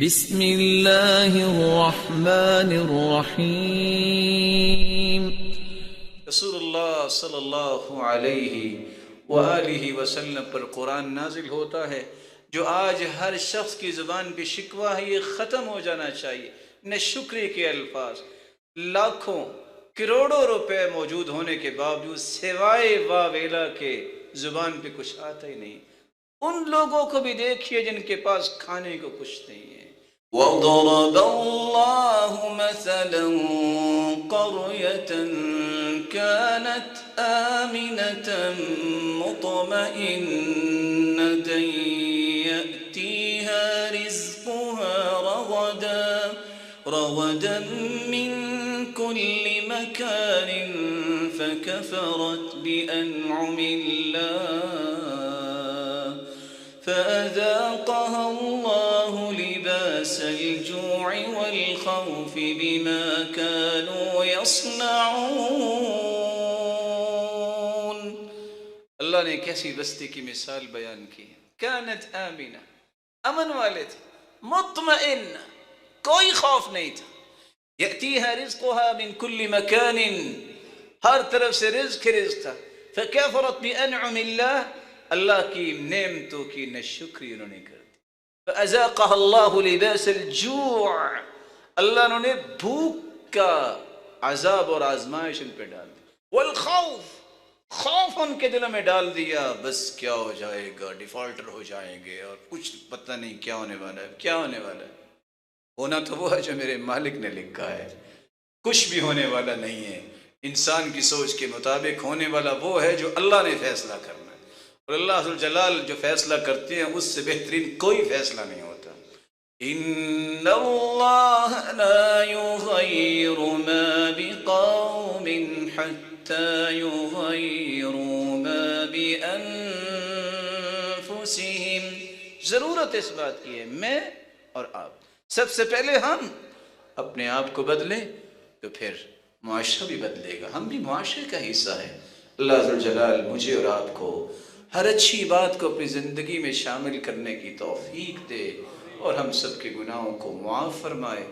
بسم اللہ الرحمن الرحیم۔ رسول اللہ صلی اللہ علیہ وآلہ وسلم پر قرآن نازل ہوتا ہے جو آج ہر شخص کی زبان پہ شکوہ ہے، یہ ختم ہو جانا چاہیے۔ نہ شکریہ کے الفاظ، لاکھوں کروڑوں روپے موجود ہونے کے باوجود سوائے واویلا کے زبان پہ کچھ آتا ہی نہیں۔ ان لوگوں کو بھی دیکھیے جن کے پاس کھانے کو کچھ نہیں ہے۔ وَضَرَبَ اللَّهُ مَثَلًا قَرْيَةً كَانَتْ آمِنَةً مُطْمَئِنَّةً يَأْتِيهَا رِزْقُهَا رَغَدًا مِّن كُلِّ مَكَانٍ فَكَفَرَتْ بِأَنْعُمِ اللَّهِ فَأَذَاقَهَا اللَّهُ لِبَاسَ الْجُوعِ وَالْخَوْفِ بِمَا كَانُوا يَصْنَعُونَ۔ اللہ نے کیسی بستی کی مثال بیان کی ہے۔ کانت آمینہ، امن والے تھے، مطمئن، کوئی خوف نہیں تھا۔ یأتیہا رزقها من کل مکان، ہر طرف سے رزق تھا۔ فکفرت بانعم اللہ، اللہ کی نعمتوں کی ناشکری انہوں نے کر دی۔ فأذاقها اللہ لباس الجوع، اللہ نے بھوک کا عذاب اور آزمائش ان پہ ڈال دی۔ والخوف، خوف ان کے دلوں میں ڈال دیا، بس کیا ہو جائے گا، ڈیفالٹر ہو جائیں گے اور کچھ پتہ نہیں کیا ہونے والا ہے، کیا ہونے والا ہے۔ ہونا تو وہ ہے جو میرے مالک نے لکھا ہے، کچھ بھی ہونے والا نہیں ہے۔ انسان کی سوچ کے مطابق ہونے والا وہ ہے جو اللہ نے فیصلہ کرنا ہے، اور اللہ ذوالجلال جو فیصلہ کرتے ہیں اس سے بہترین کوئی فیصلہ نہیں ہوتا۔ ان اللہ لا یغیر ما بقوم حتی یغیروا ما بانفسہم۔ ضرورت اس بات کی ہے، میں اور آپ سب سے پہلے ہم اپنے آپ کو بدلیں تو پھر معاشرہ بھی بدلے گا، ہم بھی معاشرے کا حصہ ہیں۔ اللہ ذوالجلال مجھے اور آپ کو ہر اچھی بات کو اپنی زندگی میں شامل کرنے کی توفیق دے اور ہم سب کے گناہوں کو معاف فرمائے۔